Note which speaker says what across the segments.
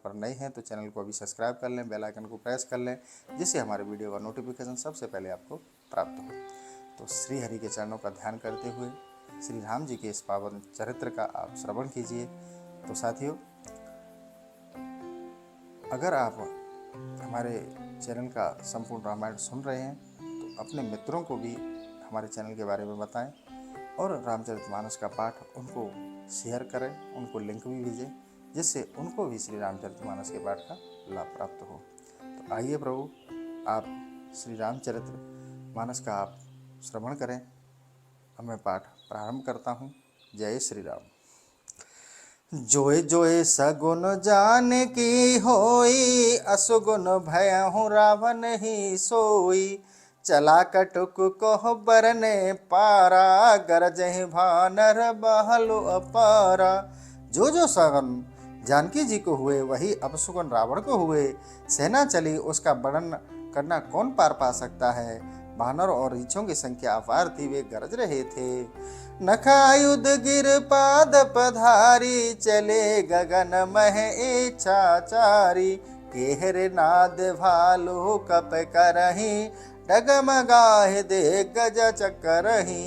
Speaker 1: पर नए हैं तो चैनल को अभी सब्सक्राइब कर लें, बेल आइकन को प्रेस कर लें, जिससे हमारे वीडियो का नोटिफिकेशन सबसे पहले आपको प्राप्त हो। तो श्री हरि के चरणों का ध्यान करते हुए श्री राम जी के इस पावन चरित्र का आप श्रवण कीजिए। तो साथियों, अगर आप हमारे चैनल का संपूर्ण रामायण सुन रहे हैं तो अपने मित्रों को भी हमारे चैनल के बारे में बताएं और रामचरितमानस का पाठ उनको शेयर करें, उनको लिंक भी भेजें, जिससे उनको भी श्री रामचरितमानस के पाठ का लाभ प्राप्त हो। तो आइए प्रभु, आप श्री रामचरितमानस का आप श्रवण करें। अब मैं पाठ प्रारंभ करता हूँ। जय श्री राम। जोय जोय सगुन जान की होई, असुगुन भयहु रावण ही सोई। चला कटुक कोह बरने पारा, गरजहि भानर बहलु अपारा। जो जो सगुन जानकी जी को हुए वही अपसुगुन रावण को हुए। सेना चली उसका वर्णन करना कौन पार पा सकता है। वानर और रीछों की संख्या अपार थी, वे गरज रहे थे। नखायुध गिर पाद पधारी, चले गगन मह इच्छाचारी। केहर नाद भालु कप करही, डगमगाहे दे गज चकरही।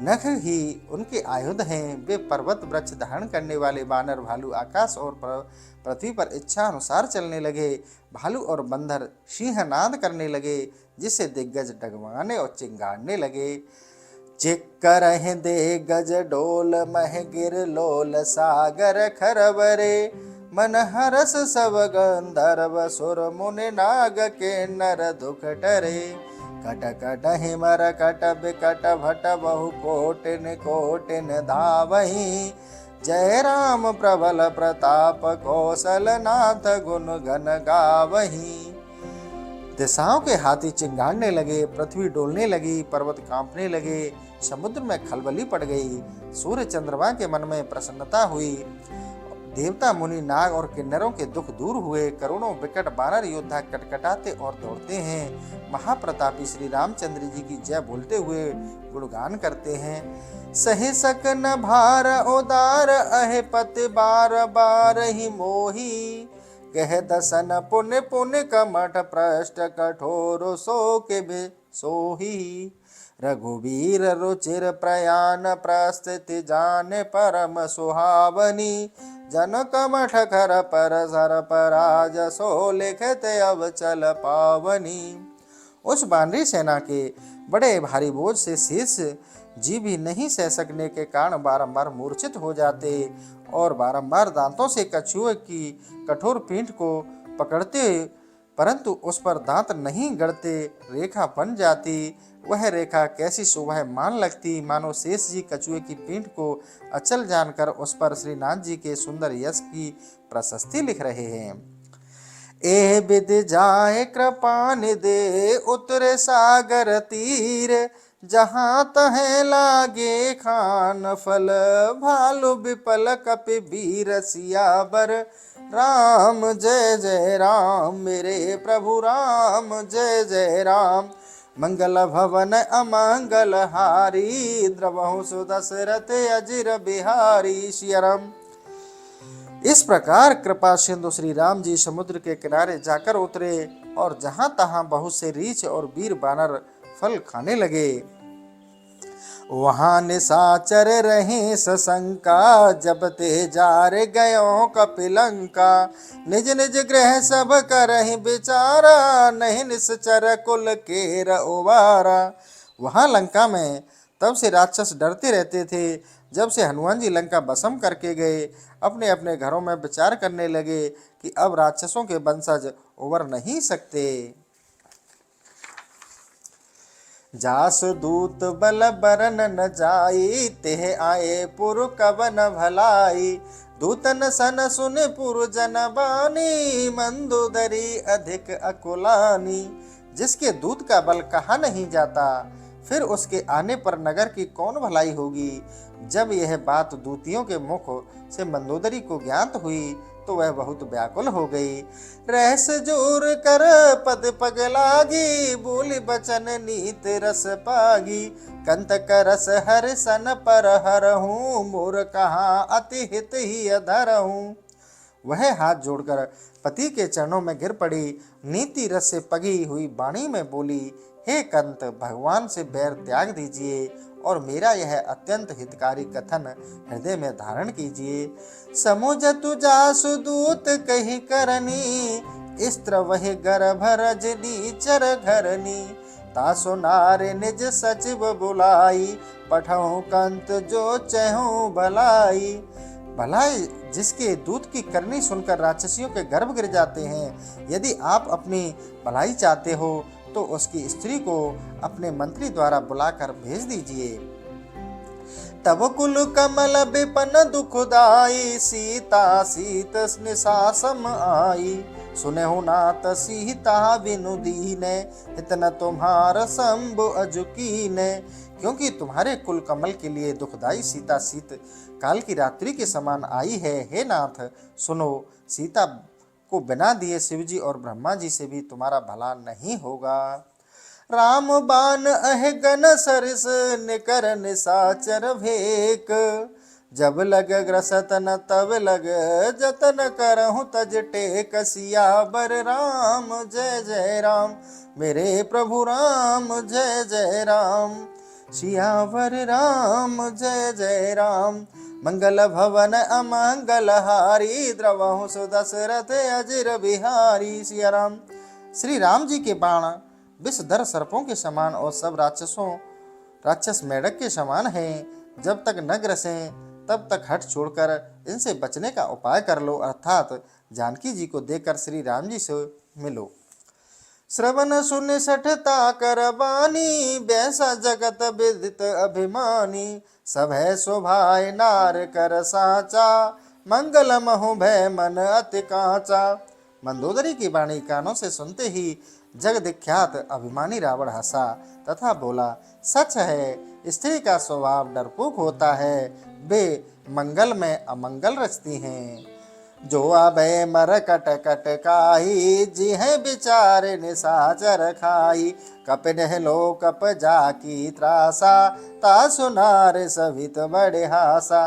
Speaker 1: नख ही उनके आयुध हैं, वे पर्वत वृक्ष धारण करने वाले वानर भालू आकाश और पृथ्वी पर इच्छा अनुसार चलने लगे। भालू और बंदर सिंहनाद करने लगे, जिससे दिग्गज डगमगाने और चिंगाड़ने लगे। चिक्कर दे गज डोल मह गिर लोल, सागर खरवरे। मन हरस सब गंधर्व सुर मुनि नाग के नर दुख डरे। कट कट हिमर कट बिकट भट बहु कोटिन कोटिन धावही। जय राम प्रबल प्रताप कौशल नाथ गुण गन गावही। दिशाओं के हाथी चिंगाड़ने लगे, पृथ्वी डोलने लगी, पर्वत कांपने लगे, समुद्र में खलबली पड़ गई। सूर्य चंद्रमा के मन में प्रसन्नता हुई। देवता मुनि नाग और किन्नरों के दुख दूर हुए। करोड़ों विकट वानर योद्धा कटकटाते और दौड़ते हैं। महाप्रतापी श्री रामचंद्र जी की जय बोलते हुए गुणगान करते हैं। सहि सकन भार उदार, अहे पति बार बार ही मोही। कह दसन पुण्य पुण्य कमठ, पृष्ठ कठोर सो के बे सोही। रघुवीर रुचिर प्रयाण, प्रस्थिति जान परम सुहावनी। जन कमठ कर पर सर पराज, सो लिखत अब चल पावनी। उस बानरी सेना के बड़े भारी बोझ से शेष जी भी नहीं सह सकने के कारण बारंबार मूर्छित हो जाते और बारंबार दांतों से कछुए की कठोर पीठ को पकड़ते, परंतु उस पर दांत नहीं गड़ते। रेखा बन जाती। वह रेखा कैसी शोभायमान लगती, मानो शेष जी कछुए की पीठ को अचल जानकर उस पर श्रीनाथ जी के सुंदर यश की प्रशस्ति लिख रहे हैं। ए विद जाए कृपा निधे, उतरे सागर तीर। जहाँ तहें लागे खान फल, भालु विपल कपि वीर सियावर। राम जय जय राम, मेरे प्रभु राम जय जय राम। मंगल भवन अमंगल हारी, द्रवहु सुदशरथ अजिर बिहारी। श्रीराम। इस प्रकार कृपा सिंधु श्री राम जी समुद्र के किनारे जाकर उतरे और जहां तहां बहुत से रीछ और वीर बानर फल खाने लगे। वहां निशाचर रहे सशंका, जब ते जार गयो कपिलंका। निज निज गृह सब करहि विचारा, नहीं निश्चर कुल केर उबारा। वहां लंका में तब से राक्षस डरते रहते थे। जब से हनुमान जी लंका भस्म करके गए, अपने अपने घरों में विचार करने लगे कि अब राक्षसों के वंशज उबर नहीं सकते। जास दूत बल बरन न जाई, तेह आए पुर कवन भलाई। दूतन सन सुन पुर जन बानी, मंदोदरी अधिक अकुलानी। जिसके दूत का बल कहा नहीं जाता, फिर उसके आने पर नगर की कौन भलाई होगी। जब यह बात दूतियों के मुख से मंदोदरी को ज्ञात हुई तो वह बहुत व्याकुल हो गई। रहस जोर कर पद पग लागी, बोली बचन नीत रस पागी। कंत करस हर सन पर हर हूँ, मोर कहाँ अति हित ही अधर हूँ। वह हाथ जोड़कर पति के चरणों में गिर पड़ी। नीति रस से पगी हुई वाणी में बोली, हे कंत, भगवान से बैर त्याग दीजिए और मेरा यह अत्यंत हितकारी कथन हृदय में धारण कीजिए। समुझतु जासु दूत कही करनी, स्त्र वही गर्भ रजनी चर घरनी। तासु नारे निज सचिव बुलाई, पठौ कंत जो चहु भलाई। भलाई जिसके दूत की करनी सुनकर राक्षसियों के गर्भ गिर जाते हैं, यदि आप अपनी भलाई चाहते हो तो उसकी स्त्री को अपने मंत्री द्वारा बुलाकर भेज दीजिए। तब कुल कमल विपन दुखदाई, सीता सीत निसासम आई। सुनहु नाथ सीता बिनु दीने, इतना तुम्हारा शंभु अजुकीने। क्योंकि तुम्हारे कुल कमल के लिए दुखदाई सीता शीत काल की रात्रि के समान आई है। हे नाथ, सुनो, सीता को बिना दिए शिवजी और ब्रह्मा जी से भी तुम्हारा भला नहीं होगा। राम बान अह गन सरिस, निकर निसाचर भेक। जब लग ग्रसत न तब लग जतन करहु तज टेक। सियावर राम जय जय राम, मेरे प्रभु राम जय जय राम। सियावर राम जय जय राम, मंगल भवन अमंगल हारी। द्रवहु सुदशरथ अजिर बिहारी। सिया राम। श्री राम जी के बाण विषधर सर्पों के समान और सब राक्षस मेढक के समान हैं। जब तक न ग्रसें तब तक हट छोड़कर इनसे बचने का उपाय कर लो, अर्थात जानकी जी को देखकर श्री राम जी से मिलो। श्रवण सुन सठता कर बानी, बैसा जगत विदित अभिमानी। सब है शोभाय नार कर साचा, मंगल महु भय मन अति कांचा। मंदोदरी की वाणी कानों से सुनते ही जग विख्यात अभिमानी रावण हंसा तथा बोला, सच है, स्त्री का स्वभाव डरपोक होता है। वे मंगल में अमंगल रचती हैं। जो अभय मर कट कट काई, जी है विचार निसाचर खाई। कप नहलो कप जाकी त्रासा, ता सुनार सवित बड़े हासा।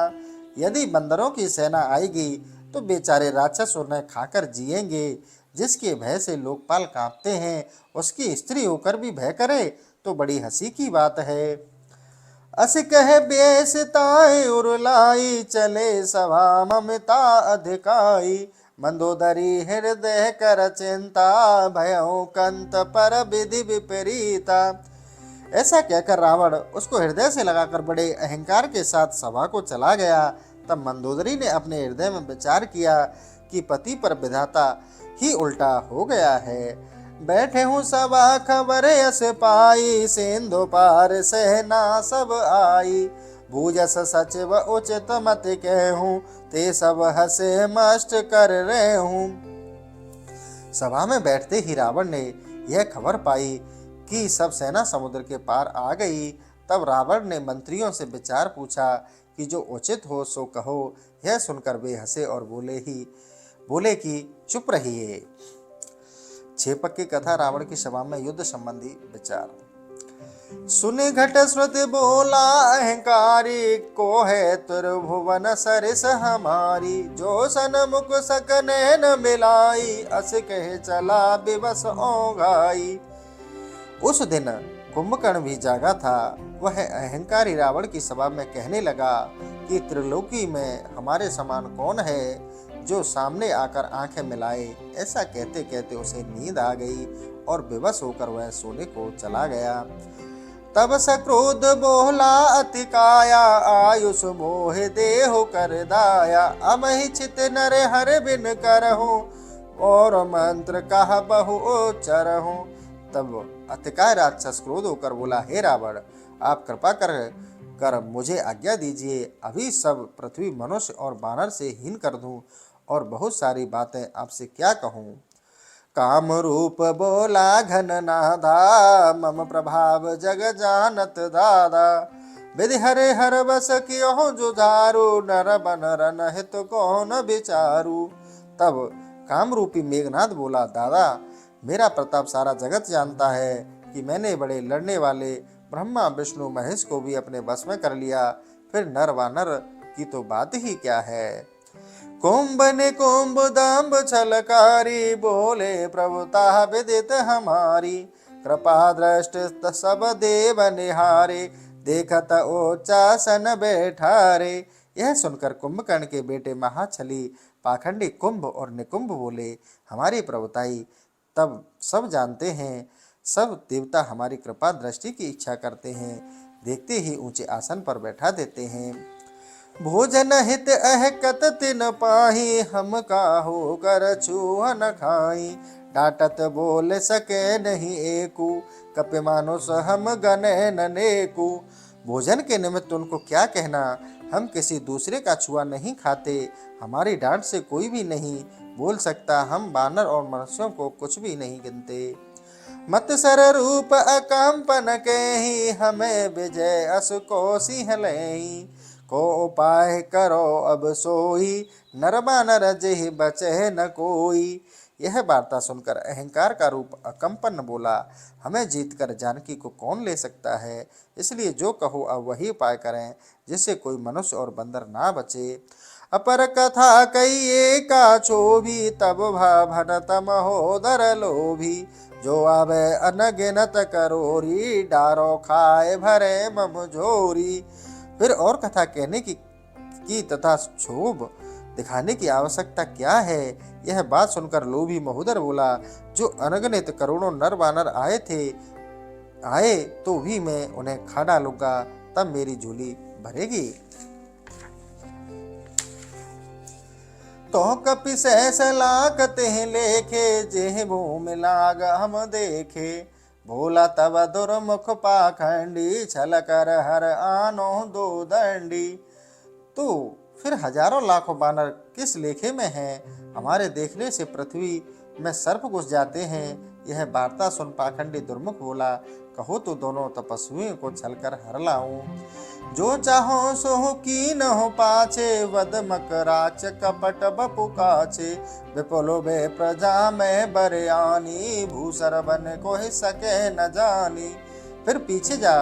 Speaker 1: यदि बंदरों की सेना आएगी तो बेचारे राक्षस उन्हें खाकर जिएंगे। जिसके भय से लोकपाल कांपते हैं, उसकी स्त्री होकर भी भय करे तो बड़ी हंसी की बात है। अस कह बेसताए उरलाई, चले सभा ममता अधिकाई। मंदोदरी हृदय कर चिंता, भयों कंत पर विधि विपरीता। ऐसा कहकर रावण उसको हृदय से लगाकर बड़े अहंकार के साथ सभा को चला गया। तब मंदोदरी ने अपने हृदय में विचार किया कि पति पर विधाता ही उल्टा हो गया है। बैठे हूँ सभा खबर यस पाई, सिंधु पार सेना सब आई। भूजस सचिव उचित मत कहूँ, ते सब हसे मस्त कर रहे हूँ। सभा में बैठते ही रावण ने यह खबर पाई कि सब सेना समुद्र के पार आ गई। तब रावण ने मंत्रियों से विचार पूछा कि जो उचित हो सो कहो। यह सुनकर वे हंसे और बोले कि चुप रहिए। छेपक की कथा रावण की सभा में युद्ध संबंधी विचार। सुने घट श्रुति बोला अहंकारी, को है त्रिभुवन सरिस हमारी। जो सनमुख सकने न मिलाई, अस कहे चला विवश ओंघाई। उस दिन कुंभकर्ण भी जागा था। वह अहंकारी रावण की सभा में कहने लगा कि त्रिलोकी में हमारे समान कौन है जो सामने आकर आंखें मिलाए। ऐसा कहते कहते उसे नींद आ गई और बेबस होकर वह सोने को चला गया। तब सक्रोध बोला अति काया, आयुष मोह देह कर दाया। अमहि चित नर हर बिन करहूं, और मंत्र कहा बहु उच्चरहूं। तब अतिकाय राक्षस क्रोध होकर बोला, हे रावण, आप कृपा कर मुझे आज्ञा दीजिए। अभी सब पृथ्वी मनुष्य और वानर से हीन कर दूं और बहुत सारी बातें आपसे क्या कहूँ। काम रूप बोला घन नादा, मम प्रभाव जग जानत दादा। विधि हरे हर बस कियो जुझारू, नर बन रन हित कौन विचारू। तब काम रूपी मेघनाद बोला, दादा, मेरा प्रताप सारा जगत जानता है कि मैंने बड़े लड़ने वाले ब्रह्मा विष्णु महेश को भी अपने बस में कर लिया। फिर नर वानर की तो बात ही क्या है। कुंभ निकुंभ दम्भ छलकारी, बोले प्रभुता विदित हमारी। कृपा दृष्टि सब देव निहारे, देखत उच्चासन बैठारे। यह सुनकर कुंभकर्ण के बेटे महाछली पाखंडी कुंभ और निकुंभ बोले, हमारी प्रभुताई तब सब जानते हैं, सब देवता हमारी कृपा दृष्टि की इच्छा करते हैं, देखते ही ऊंचे आसन पर बैठा देते हैं। भोजन हित अहकत तिन पाही, हम काहू कर छूह न खाई। डांटत बोल सके नहीं एकू, कपि मानुष हम गने ननेकू। भोजन के निमित्त उनको क्या कहना, हम किसी दूसरे का छुआ नहीं खाते, हमारी डांट से कोई भी नहीं बोल सकता, हम बानर और मनुष्यों को कुछ भी नहीं गिनते। मत्सर रूप अकंपन के ही, हमें विजय अस को सिंह लेई। को उपाय करो अब सोई, नर बानर जेहि बचे न कोई। यह वार्ता सुनकर अहंकार का रूप अकंपन बोला, हमें जीतकर जानकी को कौन ले सकता है, इसलिए जो कहो अब वही उपाय करें, जिससे कोई मनुष्य और बंदर ना बचे। अपर कथा कई का छोभी, तब भनत महोदर लोभी। जो आवे अनगिनत करोरी, डारो खाए भरे मम झोरी। फिर और कथा कहने की तथा क्षोभ दिखाने की आवश्यकता क्या है। यह बात सुनकर लोभी महोदर बोला, जो अनगिनत करोड़ों नर बानर आए तो भी मैं उन्हें खा डालूंगा, तब मेरी झोली भरेगी। तो कपि सहस लाकते लेखे, जेह भूमि लाग हम देखे। भोला तब दुर्मुख पाखंडी, छल कर हर आनो दो दंडी। तो फिर हजारों लाखों बानर किस लेखे में हैं, हमारे देखने से पृथ्वी में सर्प घुस जाते हैं। यह वार्ता सुन पाखंडी दुर्मुख बोला, कहो तो दोनों तपस्वियों को छलकर हर लाऊं। जो चाहो सो की न हो पाछे, वद मकराच कपट बपु काछे। विपुलो बे प्रजा में बरयानी, भूसर बन को ही सके न जानी। फिर पीछे जा,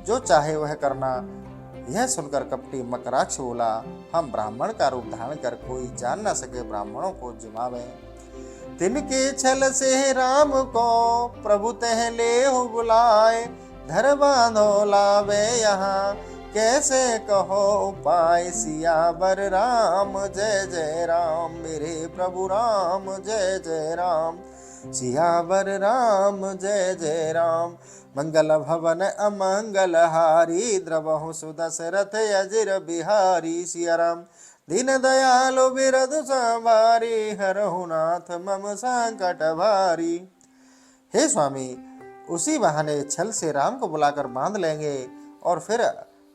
Speaker 1: जो चाहे वह करना। यह सुनकर कपटी मकराक्ष बोला, हम ब्राह्मण का रूप धारण कर कोई जान न सके ब्राह्मणों को जिमावे। तिनके छल से राम को प्रभु तह ले हो बुलाए, धर बांधो लावे यहाँ कैसे कहो उपाय। सियावर राम जय जय राम, मेरे प्रभु राम जय जय राम। सियावर राम जय जय राम, मंगल भवन अमंगल हारी। द्रवहु सुदशरथ अजिर बिहारी, सिया राम दीन दयालो बिरधु संवारी। हरहु नाथ मम संकट भारी। हे स्वामी, उसी बहाने छल से राम को बुलाकर बांध लेंगे और फिर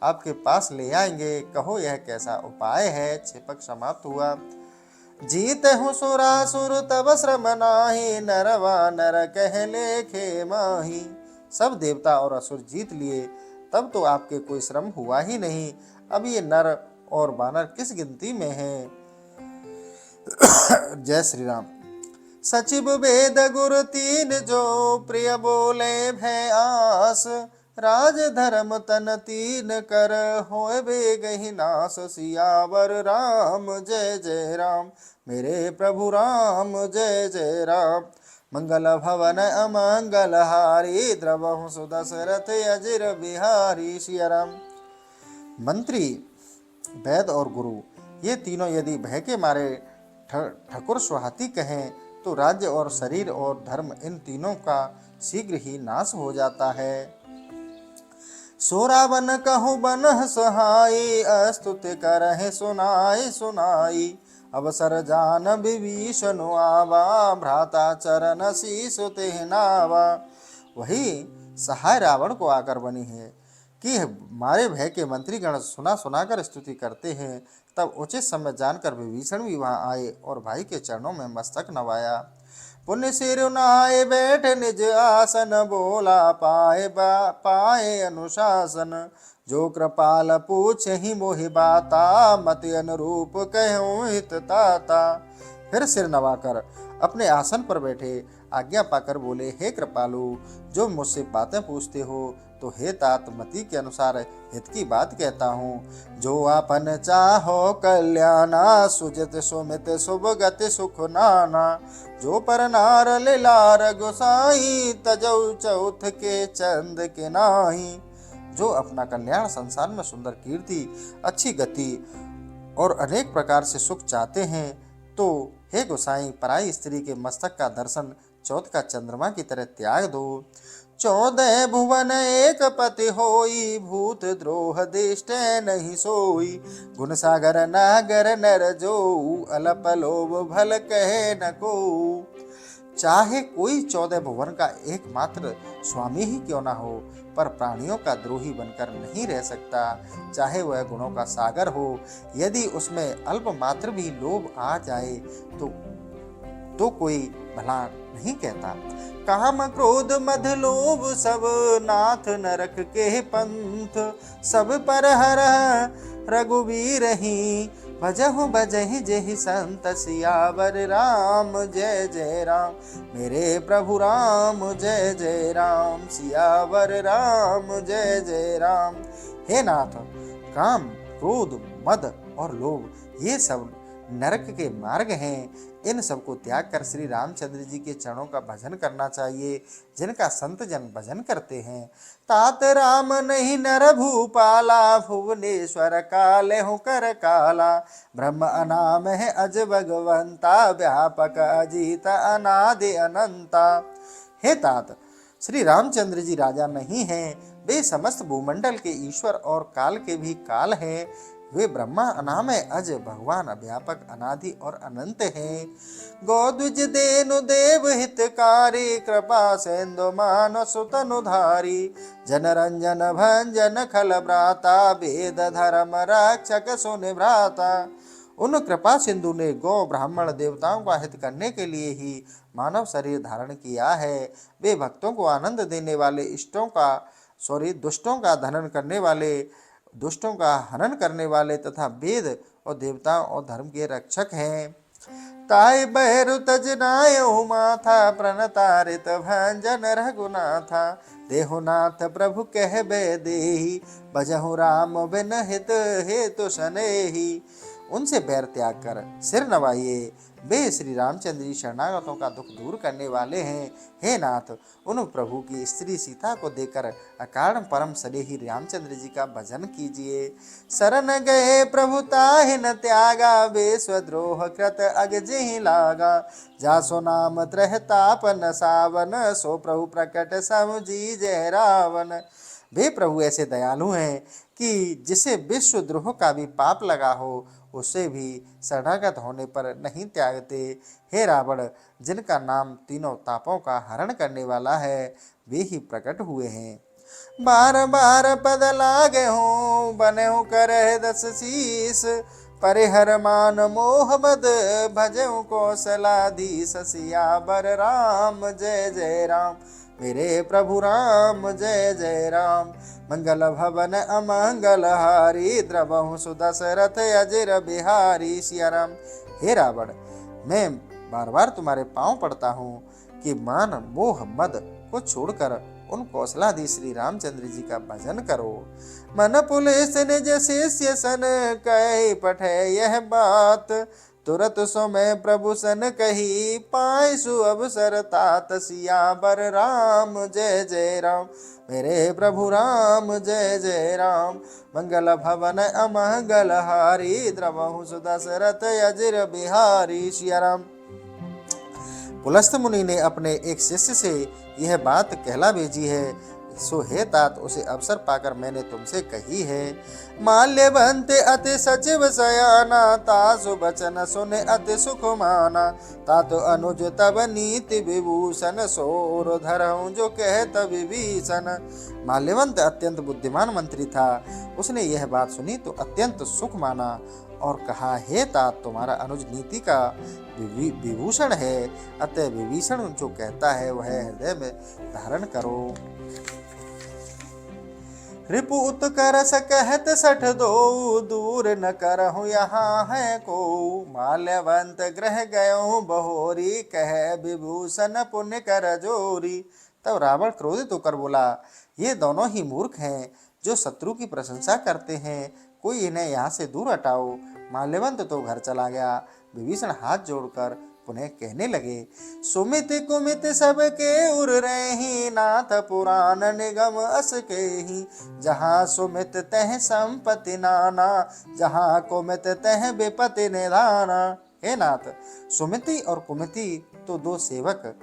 Speaker 1: आपके पास ले आएंगे। कहो यह कैसा उपाय है। छिपक समाप्त हुआ। जीत हूँ सुरासुर तब श्रम नाही, नरवा नर कह लेखे माही। सब देवता और असुर जीत लिए, तब तो आपके कोई श्रम हुआ ही नहीं। अब ये नर और बानर किस गिनती में हैं। जय श्री राम। सचिव वेद गुरु तीन, जो प्रिय बोले भय आस। राज धर्म तन तीन कर, होए बेगहि नाश। सियावर राम जय जय राम, मेरे प्रभु राम जय जय राम। मंगल भवन अमंगल हारी, द्रवहु सुदशरथ अजिर बिहारी। सिया राम। मंत्री, वैद और गुरु, ये तीनों यदि भय के मारे ठकुर स्वाहाती कहें, तो राज्य और शरीर और धर्म इन तीनों का शीघ्र ही नाश हो जाता है। सोरावन कहु बन सहाई, अस्तुति करहि सुनाई सुनाई। अवसर जान विभीषण आवा, भ्राता चरण शीसु तेह नावा। वही सहाय रावण को आकर बनी है कि मारे भय के मंत्रीगण सुना सुनाकर स्तुति करते हैं। तब उचित समय जानकर विभीषण भी वहां आए और भाई के चरणों में मस्तक नवाया। पुण्य सिर नाय बैठ निज आसन, बोला पाए अनुशासन। जो कृपाल पूछ ही मोहि बाता, मति अनुरूप कहूँ हित ताता। फिर सिर नवाकर अपने आसन पर बैठे आज्ञा पाकर बोले, हे कृपालु, जो मुझसे बातें पूछते हो तो हे तात, मति के अनुसार हित की बात कहता हूँ। जो आपन चाहो कल्याणा, सुजित सुमित शुभ गति सुख नाना। जो पर नार लार गोसाई, तजौ चौथ के चंद के नाही। जो अपना कल्याण, संसार में सुंदर कीर्ति, अच्छी गति और अनेक प्रकार से सुख चाहते हैं, तो हे गोसाई, पराई स्त्री के मस्तक का दर्शन चौथ का चंद्रमा की तरह त्याग दो। 14 भुवन एक पति होई, भूत द्रोह दिष्ट नहीं सोई। गुण सागर नागर नर जो, अलप लोभ भल कहे न को। चाहे कोई 14 भुवन का एकमात्र स्वामी ही क्यों ना हो, पर प्राणियों का द्रोही बनकर नहीं रह सकता। चाहे वह गुणों का सागर हो, यदि उसमें अल्प मात्र भी लोभ आ जाए तो कोई भला नहीं कहता। काम क्रोध मद लोभ सब, नाथ नरक के पंथ। सब पर हर रघुवीर ही, भजहु भजहि जेहि संत। सियावर राम जय जय राम, मेरे प्रभु राम जय जय राम। सियावर राम जय जय राम। हे नाथ, काम, क्रोध, मद और लोभ ये सब नरक के मार्ग हैं। इन सबको त्याग कर श्री रामचंद्र जी के चरणों का भजन करना चाहिए, जिनका संत जन भजन करते हैं। तात राम नहीं नर भूपाला, भुवनेश्वर काले हूँ कर काला। ब्रह्म अनाम है अज भगवंता, व्यापक अजीत अनादि अनंता। हे तात, श्री रामचंद्र जी राजा नहीं हैं, वे समस्त भूमंडल के ईश्वर और काल के भी काल हैं। वे ब्रह्मा अनाम है अज, भगवान व्यापक अनादि और अनंत हैं। गौद्विज देनु देव हितकारी, कृपा सेंदु मानव सुतनुधारी। जनरंजन भंजन खल भ्राता, वेद धर्म रक्षक सुनिभ्राता। उन कृपा सिंधु ने गौ ब्राह्मण देवताओं का हित करने के लिए ही मानव शरीर धारण किया है। वे भक्तों को आनंद देने वाले, दुष्टों का धनन करने वाले, दुष्टों का हनन करने वाले तथा वेद और देवताओं और धर्म के रक्षक हैं। ताय बैरु तजनायो माथा, प्रणतारित भंजन रघुनाथा। देहुनाथ प्रभु कह बे देहि, भजहु राम बिन हित हेतु सनेहि। उनसे बैर त्याग कर सिर नवाइए, वे श्री रामचंद्र जी शरणागतों का दुख दूर करने वाले हैं। हे नाथ, उन प्रभु की स्त्री सीता को देकर अकारण परम सनेही रामचंद्र जी का भजन कीजिए। शरण गए प्रभु ताहि न त्यागा, वे स्वद्रोह कृत अगजिहि लागा। जासो नाम त्रह ताप न सावन, सो प्रभु प्रकट समझी जय रावण। वे प्रभु ऐसे दयालु हैं कि जिसे विश्व द्रोह का भी पाप लगा हो, उसे भी शरणागत होने पर नहीं त्यागते। हे रावण, जिनका नाम तीनों तापों का हरण करने वाला है, वे ही प्रकट हुए हैं। बार बार पद लागे हूँ, बने हूँ करे 10 शीस। परिहर मान मोह मद, भजहु कौशलाधीश। सियावर राम जय जय राम, मेरे प्रभु राम जय जय राम। मंगल भवन अमंगल हारी, द्रवहु सुदशरथ अजिर बिहारी। सिया राम। हे रावण, मैं बार बार तुम्हारे पांव पड़ता हूँ कि मान मोह मद को छोड़कर उन कौशलाधीश श्री रामचंद्र जी का भजन करो। मन पुलिस निज शिष्य सन, कह पठे यह बात। तुरत सो मैं प्रभु सन कही, पाए सु अवसर तात। सियावर राम जय जय राम, मेरे प्रभु राम जय जय राम। मंगल भवन अमंगल हारी, द्रवहु सुदशरथ अजिर बिहारी। सिया राम। पुलस्त मुनि ने अपने एक शिष्य से यह बात कहला भेजी है, सो हे तात, उसे अवसर पाकर मैंने तुमसे कही है। माल्यवंते अति सचिव सयाना, तासु बचन सुने अति सुख माना। तातो अनुज तब नीति विभूषण, सोर धरहु जो कहत विभीषण। माल्यवंत अत्यंत बुद्धिमान मंत्री था। उसने यह बात सुनी तो अत्यंत सुख माना और कहा, हे तात, तुम्हारा अनुज नीति का विभूषण है, अतः विभीषण जो कहता है वह हृदय में धारण करो। रिपु उत्कर्ष कहत सठ दो, दूर न करहु यहाँ है को। माल्यवंत ग्रह गयो बहोरी, कह विभूषण पुण्य कर जोरी। तब रावण क्रोधित होकर बोला, ये दोनों ही मूर्ख हैं जो शत्रु की प्रशंसा करते हैं, कोई इन्हें यहाँ से दूर हटाओ। माल्यवंत तो घर चला गया। विभीषण हाथ जोड़कर पुनः कहने लगे, सुमित कुमित सबके उर रही, नाथ पुराण निगम अस के ही। जहाँ सुमित तह संपत्ति नाना, जहाँ कुमित तह विपत्ति निधाना। हे नाथ, सुमिति और कुमिति तो दो सेवक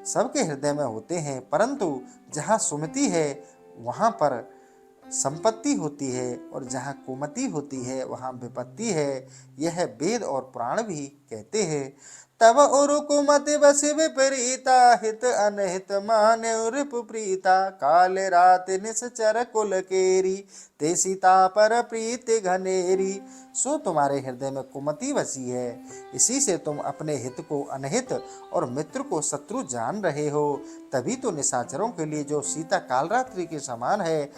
Speaker 1: सबके हृदय में होते हैं, परंतु जहाँ सुमिति है वहाँ पर संपत्ति होती है, और जहाँ कुमति होती है वहाँ विपत्ति है। यह वेद और पुराण भी कहते हैं। तब उरु कुमति बस विपरीता, हित अनहित माने रिपु प्रीता। काल रात निश्चर कुल केरी, ते सीता पर प्रीति घनेरी। सो तुम्हारे हृदय में कुमति बसी है, इसी से तुम अपने हित को अनहित और मित्र को शत्रु जान रहे हो। तभी तो निशाचरों के लिए जो सीता कालरात्रि के समान है,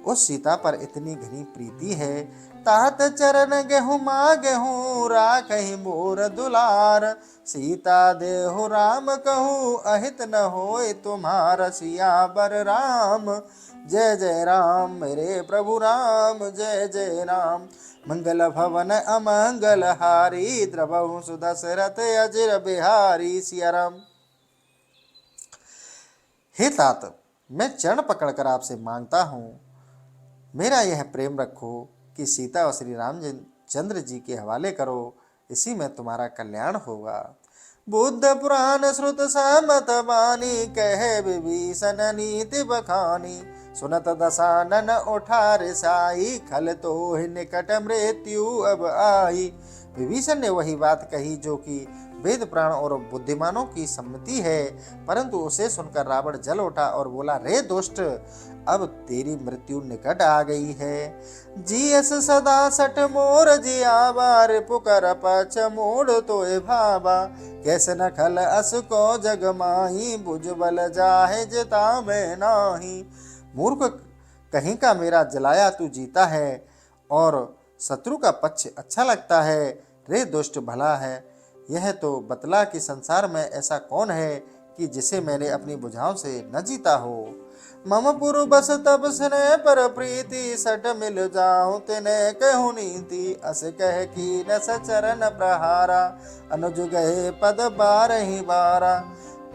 Speaker 1: उस सीता पर इतनी घनी प्रीति है। तात चरण गेहूँ माँ गेहूँ, राखहि मोर दुलार। सीता देहु राम कहूँ, अहित न होए तुम्हारा। सियावर राम जय जय राम, मेरे प्रभु राम जय जय राम। मंगल भवन अमंगल हारी, द्रवहु सुदशरथ अजिर बिहारी। सिया राम। हे तात, मैं चरण पकड़कर आपसे मांगता हूँ, मेरा यह प्रेम रखो कि सीता और श्री रामचंद्र जी के हवाले करो, इसी में तुम्हारा कल्याण होगा। बुद्ध पुराण श्रुत सहमत बानी, कहे विभीषण नीति बखानी। सुनत दशानन उठा रिसाई, खल तो निकट मृत्यु अब आई। विभीषण ने वही बात कही जो कि वेद पुराण और बुद्धिमानों की सम्मति है, परंतु उसे सुनकर रावण जल उठा और बोला, रे दुष्ट, अब तेरी मृत्यु निकट आ गई है। जीएस सदा सठ मोर जियावा, रिपुकर पछ मोड़ तोय भावा। कैसे न खल अस को जग माही, भुज बल जाहे जिता में नाही। मूर्ख कहीं का, मेरा जलाया तू जीता है और शत्रु का पक्ष अच्छा लगता है। रे दुष्ट, भला है यह तो बतला कि संसार में ऐसा कौन है कि जिसे मैंने अपनी भुजाओं से न जीता हो। मम पुरु बस तब स्नेह पर प्रीति, सट मिल जाऊं तिने कहूँ नीति। अस कह की न सचरण प्रहारा, अनुज गए पद बारहि बारा।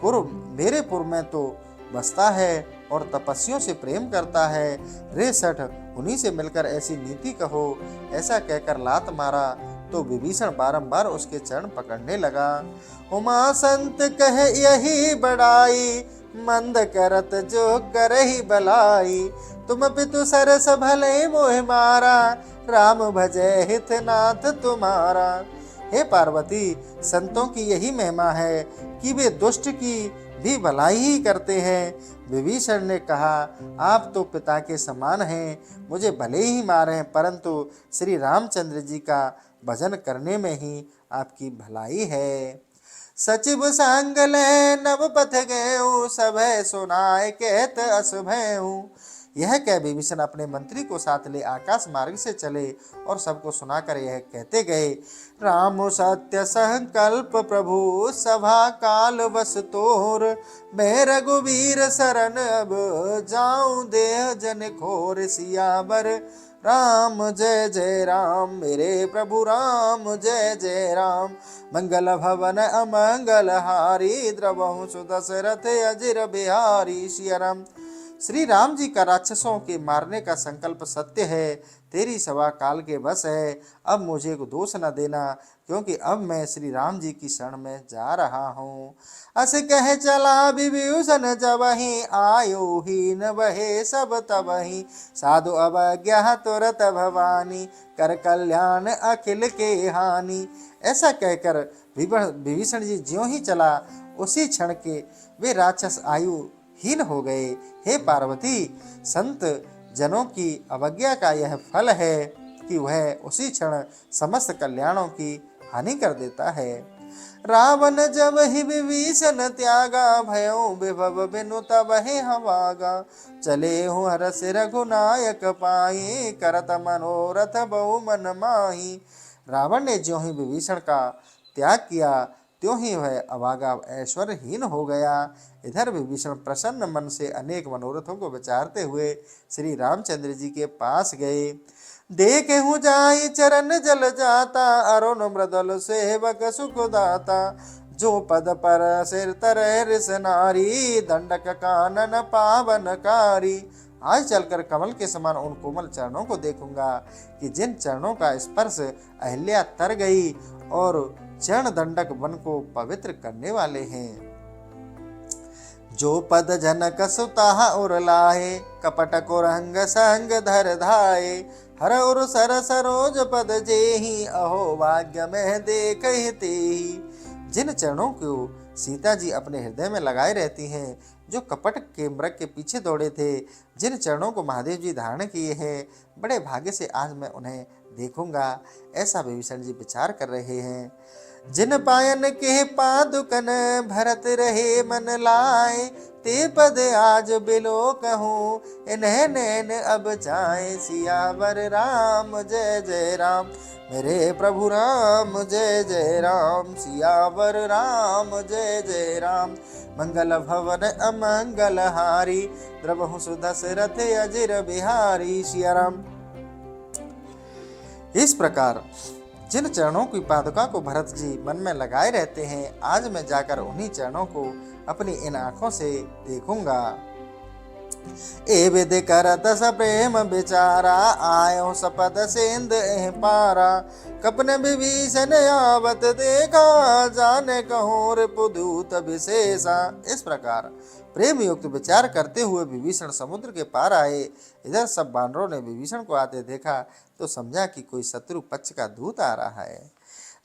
Speaker 1: पुर मेरे पुर में तो बसता है और तपस्वियों से प्रेम करता है। रे सठ, उन्हीं से मिलकर ऐसी नीति कहो। ऐसा कहकर लात मारा तो विभीषण बारंबार उसके चरण पकड़ने लगा। उमा संत कह यही बड़ाई, मंद करत जो करही भलाई। तुम पितु सरस भले मोह मारा, राम भजय हित नाथ तुम्हारा। हे पार्वती, संतों की यही महिमा है कि वे दुष्ट की भी भलाई ही करते हैं। विभीषण ने कहा, आप तो पिता के समान हैं, मुझे भले ही मारें, परंतु श्री रामचंद्र जी का भजन करने में ही आपकी भलाई है। सचिव सांग ले नव पथ गए, सब सुनाए कहत अस भयऊ। यह कह विभीषण अपने मंत्री को साथ ले आकाश मार्ग से चले और सबको सुनाकर यह कहते गए, राम सत्य संकल्प प्रभु, सभा काल बस तोर। मैं रघुवीर शरण अब जाऊं, देह जन खोर। सियावर राम जय जय राम, मेरे प्रभु राम जय जय राम। मंगल भवन अमंगल हारी, द्रवहु सुदशरथ अजिर बिहारी। सिया राम। श्री राम जी का राक्षसों के मारने का संकल्प सत्य है, तेरी सभा काल के बस है। अब मुझे को दोष न देना, क्योंकि अब मैं श्री राम जी की शरण में जा रहा हूँ। अस कह चला विभीषण जबहि, आयो हीन बहे सब तबहि। साधु अवज्ञा तुरत भवानी, कर कल्याण अखिल के हानि। ऐसा कहकर विभीषण जी ज्यों ही चला, उसी क्षण के वे राक्षस आयु हीन हो गए। हे पार्वती, संत जनों की अवज्ञा का यह फल है कि वह उसी क्षण समस्त कल्याणों की हानि कर देता है। रावण जब ही विभीषण त्यागा, भयो विभव बिनु तब ही हवागा। चले हूँ हरष रघुनायक पाई, करत मनोरथ बहु मन माही। रावण ने ज्यों ही विभीषण का त्याग किया, त्यों ही वह अभागा ऐश्वर्यहीन हो गया। इधर विभीषण प्रसन्न मन से अनेक मनोरथों को विचारते हुए श्री रामचंद्र जी के पास गए। देखे हूँ जाई चरण जल जाता, अरुण मृदल सेवक सुख दाता। जो पद पर सिर तरह रिस नारी, दंडक कानन पावनकारी। आज चलकर कमल के समान उन कोमल चरणों को देखूंगा कि जिन चरणों का स्पर्श अहिल्या तर गई और चरण दंडक वन को पवित्र करने वाले हैं। जो पद जनक सुता और लाहे, कपट को रंग संग धर धाये। हर और सर सरोज पद जेहि, अहो भाग्य में देख तेहि। जिन चरणों को सीता जी अपने हृदय में लगाए रहती हैं, जो कपट के मृग के पीछे दौड़े थे, जिन चरणों को महादेव जी धारण किए हैं, बड़े भाग्य से आज मैं उन्हें देखूंगा, ऐसा विभीषण जी विचार कर रहे हैं। जिन पायन के पादुकन, भरत रहे मन लाए। ते पद आज बिलो कहूँ, इन्हें नैन अब जाए। सियावर राम जय जय राम, मेरे प्रभु राम जय जय राम। सियावर राम जय जय राम, मंगल भवन अमंगल हारी। द्रवहु सुदशरथ अजिर बिहारी। सिया राम। इस प्रकार जिन चरणों की पादुका को भरत जी मन में लगाए रहते हैं, आज मैं जाकर उन्हीं चरणों को अपनी इन आंखों से देखूंगा। ए विद करत स प्रेम विचारा, आयो सपद सेंद एह पारा। कपन विभीषण आवत देखा, जाने कहो रिपुदूत विशेषा। इस प्रकार प्रेम युक्त विचार करते हुए विभीषण समुद्र के पार आए। इधर सब बानरों ने विभीषण को आते देखा तो समझा कि कोई शत्रु पक्ष का दूत आ रहा है।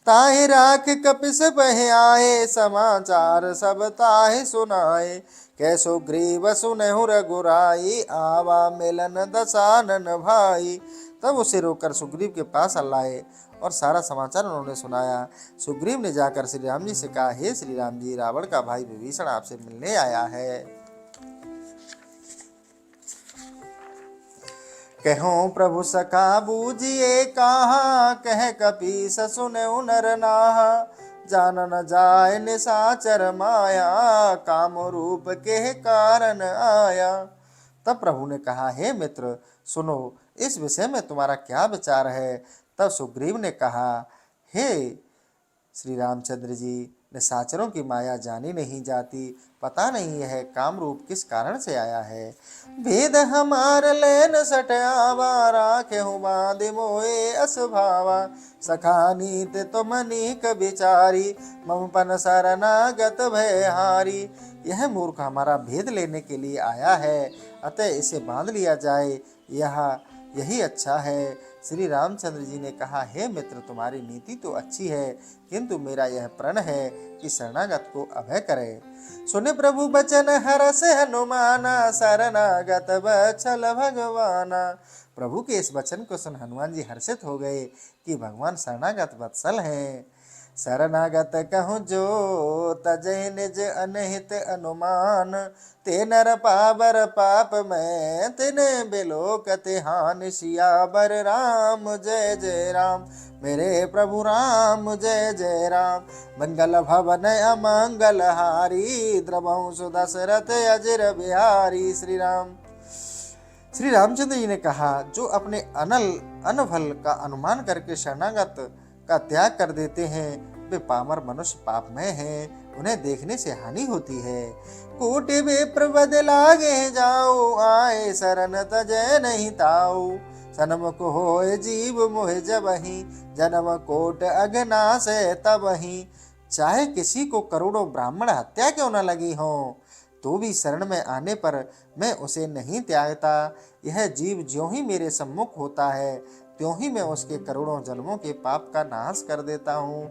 Speaker 1: ताहि राख कपिस बह आए, समाचार सब ताहि सुनाए। कैसो ग्रीव सुनहु रघुराई, आवा मिलन दसानन भाई। तब उसे रोककर सुग्रीव के पास लाए और सारा समाचार उन्होंने सुनाया। सुग्रीव ने जाकर श्री राम जी से कहा, हे श्री राम जी, रावण का भाई विभीषण आपसे मिलने आया है। कहो प्रभु सखा बूझिए कहा, कह कपीस सुनहु नर नाहा। जान न जाय निशाचर माया, काम रूप के कारण आया। तब प्रभु ने कहा, हे मित्र सुनो, इस विषय में तुम्हारा क्या विचार है। तब सुग्रीव ने कहा, हे श्री रामचंद्र जी, निशाचरों की माया जानी नहीं जाती, पता नहीं यह काम रूप किस कारण से आया है। भेद हमार लेन सट आवा, राखे बांधि मोए असभावा। सखा नीत तुम नीक विचारी, ममपन शरणागत भयहारी। यह मूर्ख हमारा भेद लेने के लिए आया है, अतः इसे बांध लिया जाए, यही अच्छा है। श्री रामचंद्र जी ने कहा, हे मित्र, तुम्हारी नीति तो अच्छी है, किंतु मेरा यह प्रण है कि शरणागत को अभय करे। सुने प्रभु बचन हरष हनुमाना, शरणागत बचल भगवाना। प्रभु के इस वचन को सुन हनुमान जी हर्षित हो गए कि भगवान शरणागत वत्सल हैं। शरणागत कहूँ जो तजहि निज अनहित अनुमान, ते नर पावर पाप में तिने बिलोकत हानि। सियावर राम जय जय राम, मेरे प्रभु राम जय जय राम। मंगल भवन अमंगल हारी, द्रवहु सुदशरथ अजिर बिहारी। श्री राम। श्री रामचंद्र जी ने कहा, जो अपने अनफल का अनुमान करके शरणागत का त्याग कर देते हैं, वे पामर मनुष्य पापमय हैं, उन्हें देखने से हानि होती है। कोटि विप्र बद लागे जाओ, आए शरण तजय नहीं ताऊ। सनमुख होए जीव मोहि जबहि, जन्म कोट अघनाश तबहि। चाहे किसी को करोड़ों ब्राह्मण हत्या क्यों न लगी हो, तो भी शरण में आने पर मैं उसे नहीं त्यागता। यह जीव ज्यों ही मेरे सम्मुख होता है, त्यों ही मैं उसके करोड़ों जन्मों के पाप का नाश कर देता हूँ।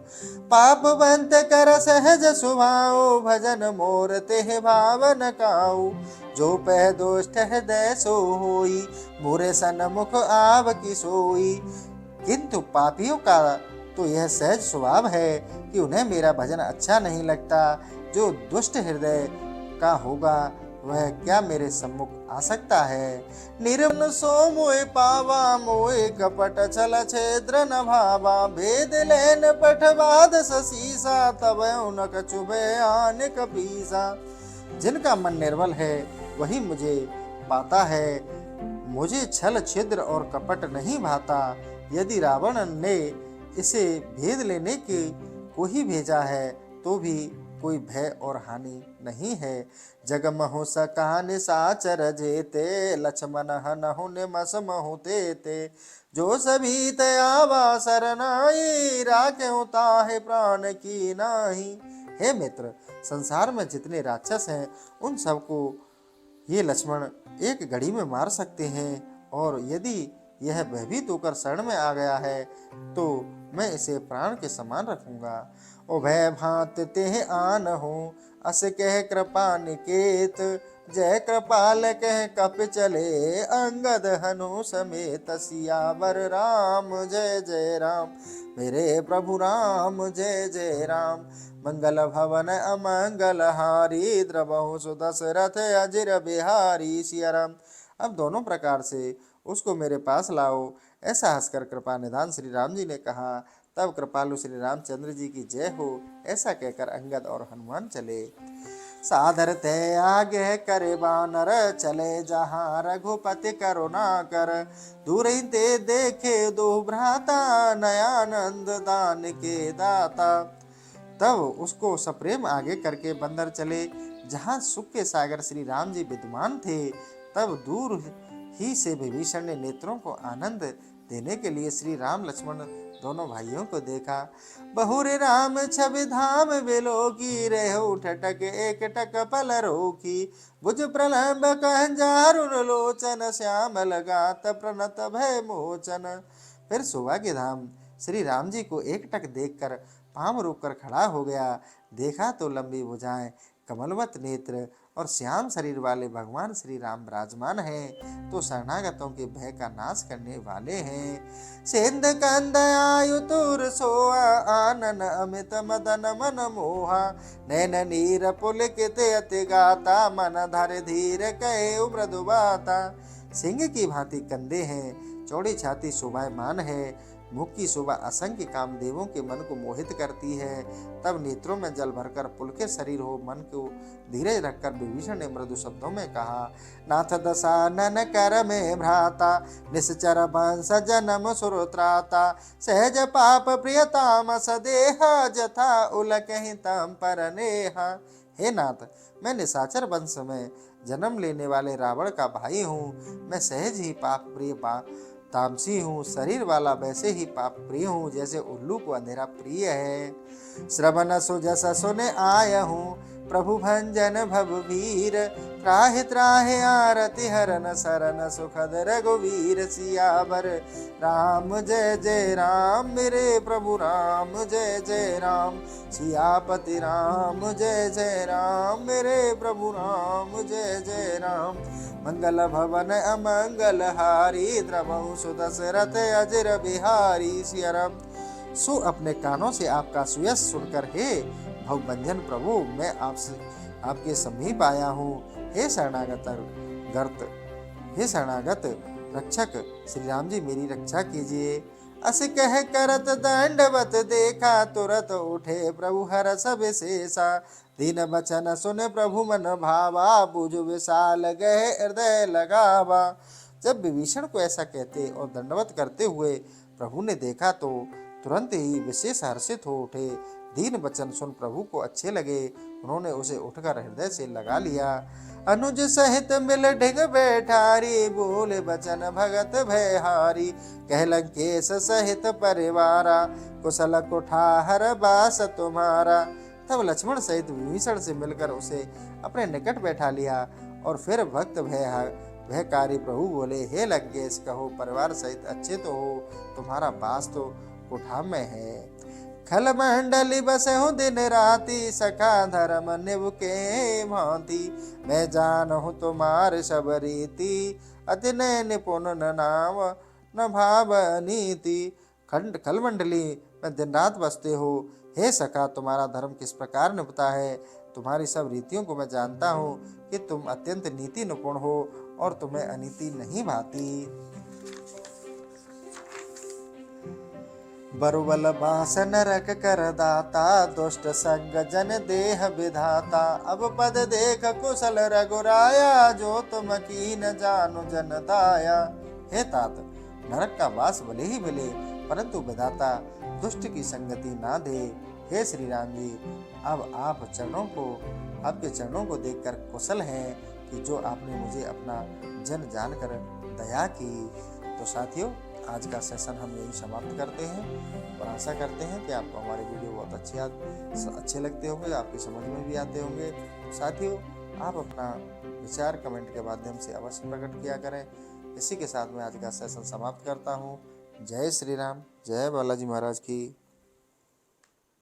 Speaker 1: पाप बंत कर सहज सुभाओ, भजन मोर तेह भावन काऊ। जो पह दुष्ट हृदय सो होई, मोरे सन्मुख आव की सोई। किंतु पापियों का तो यह सहज स्वभाव है कि उन्हें मेरा भजन अच्छा नहीं लगता। जो दुष्ट हृदय का होगा वह क्या मेरे सम्मुख आ सकता है। निर्मल सो मोए पावा, मोए कपट छल छेद्र न भावा। भेद लेन पठवाद ससीसा, तब उनक चुभे आन कपीसा। जिनका मन निर्मल है वही मुझे पाता है। मुझे छल छिद्र और कपट नहीं भाता। यदि रावण ने इसे भेद लेने के को ही भेजा है तो भी कोई भय और हानि नहीं है। जग महु सकान साचर जेते, लक्ष्मण हनहु निमस महु तेते। जो सभी तयावा सरनाई, राखें ताहे प्राण की नाही। हे मित्र, संसार में जितने राक्षस हैं उन सबको ये लक्ष्मण एक घड़ी में मार सकते हैं, और यदि यह भयभीत होकर शरण में आ गया है तो मैं इसे प्राण के समान रखूंगा। ओ भय भांत तेह आन हो, अस कह कृपा निकेत। जय कृपाल कह कप चले, अंगद हनु समेत। सियावर राम जय जय राम, मेरे प्रभु राम जय जय राम। मंगल भवन अमंगल हारी, द्रवहु सुदशरथ अजिर बिहारी। सिया राम। अब दोनों प्रकार से उसको मेरे पास लाओ, ऐसा हंसकर कृपा निधान श्री राम जी ने कहा। तब कृपालु श्री रामचंद्र जी की जय हो, ऐसा कहकर अंगद और हनुमान चले। सादर ते आगे करे बानर, चले जहाँ रघुपति करुणा कर। दूर ही ते देखे दो भ्राता, नयानंद दान के दाता। तब उसको सप्रेम आगे करके बंदर चले जहाँ सुख के सागर श्री राम जी विद्यमान थे। तब दूर ही से विभीषण ने नेत्रों को आनंद देने के लिए श्री राम लक्ष्मण दोनों भाइयों को देखा। बहुरे राम छवि धाम बिलोकी, रहो ठटक एक टक पल रोकी। भुज प्रलंब कहंजारुन लोचन, श्याम लगात प्रणत भय मोचन। फिर सौभाग्य धाम श्री राम जी को एक टक देखकर पांव रोककर खड़ा हो गया। देखा तो लंबी भुजाएं, कमलवत नेत्र और श्याम शरीर वाले भगवान श्री राम विराजमान हैं, तो शरणागतों के भय का नाश करने वाले हैं। सेंध कंद आयु तुर सोआ, आनन अमित मदन मन मोहा। नैन नीर पुलकित अति गाता, मन धर धीर कहे मृदु बाता। सिंह की भांति कंधे हैं, चौड़ी छाती शोभायमान है। मुख की शोभा असंख्य कामदेवों के मन को मोहित करती है। तब नेत्रों में जल भरकर पुलकित शरीर हो, मन को धीरज रखकर विभीषण ने मृदु शब्दों में कहा। नाथ दशानन कर में भ्राता, निश्चर वंश जन्म सुरत्राता। सहज पाप प्रियताम सदेहा, जथा उलकहि तम पर नेहा। हे नाथ, मैं निशाचर वंश में जन्म लेने वाले रावण का भाई हूँ। मैं सहज ही पाप प्रिय तामसी हूँ, शरीर वाला वैसे ही पाप प्रिय हूँ जैसे उल्लू को अंधेरा प्रिय है। श्रवण सुजस सुने आय हूँ, प्रभु भंजन भववीर। त्राहि त्राहि आरति हरन, शरण सुखद रघुवीर। सियावर राम जय जय राम, मेरे प्रभु राम जय जय राम। सियापति राम जय जय राम, मेरे प्रभु राम जय जय राम। मंगल भवन अमंगल हारी, द्रवहु सुदशरथ अजिर बिहारी। सिया राम। सो अपने कानों से आपका सुयश सुनकर हे भवभंजन प्रभु, मैं आपके समीप आया हूँ। हे शरणागत रक्षक श्री राम जी, मेरी रक्षा कीजिए। अस कह करत दंडवत देखा, तुरत उठे प्रभु हरष विशेषा। दीन बचन सुन प्रभु मन भावा, बुझ विशाल गए हृदय लगावा। जब विभीषण को ऐसा कहते और दंडवत करते हुए प्रभु ने देखा तो तुरंत ही विशेष हर्षित हो उठे। दीन वचन सुन प्रभु को अच्छे लगे, उन्होंने उसे उठकर हृदय से लगा लिया। अनुज सहित मिल ढिग बैठारी, बोले बचन भगत भयहारी। कह लंकेश सहित परिवारा, कुशल कुठार बास तुम्हारा। तब लक्ष्मण सहित विभीषण से मिलकर उसे अपने निकट बैठा लिया और फिर भक्त भयकारी प्रभु बोले, हे लंकेश, कहो परिवार सहित अच्छे तो हो, तुम्हारा बास तो कुठार में है। खल मंडली बसहु दिन राति, सखा धर्म निभ के भांति। मैं जानहु तुम्हार सब रीति, अति निपुण न नाम न भाव नीति। खल मंडली में दिन रात बसते हो। हे सखा, तुम्हारा धर्म किस प्रकार निभता है? तुम्हारी सब रीतियों को मैं जानता हूँ कि तुम अत्यंत नीति निपुण हो और तुम्हें अनीति नहीं भाती। बरुबल बास नरक कर दाता, दुष्ट संग जन देह विधाता। अब पद देख कुशल रघुराया, जो तुम कीन जानु जन दाया। हे तात, नरक का वास भले ही मिले, परंतु विधाता दुष्ट की संगति ना दे। हे श्री राम जी, अब आपके चरणों को देखकर कुशल हैं कि जो आपने मुझे अपना जन जानकर दया की। तो साथियों, आज का सेशन हम यही समाप्त करते हैं और आशा करते हैं कि आपको हमारे वीडियो बहुत अच्छे लगते होंगे, आपकी समझ में भी आते होंगे। साथियों, आप अपना विचार कमेंट के माध्यम से अवश्य प्रकट किया करें। इसी के साथ मैं आज का सेशन समाप्त करता हूँ। जय श्री राम, जय बालाजी महाराज की।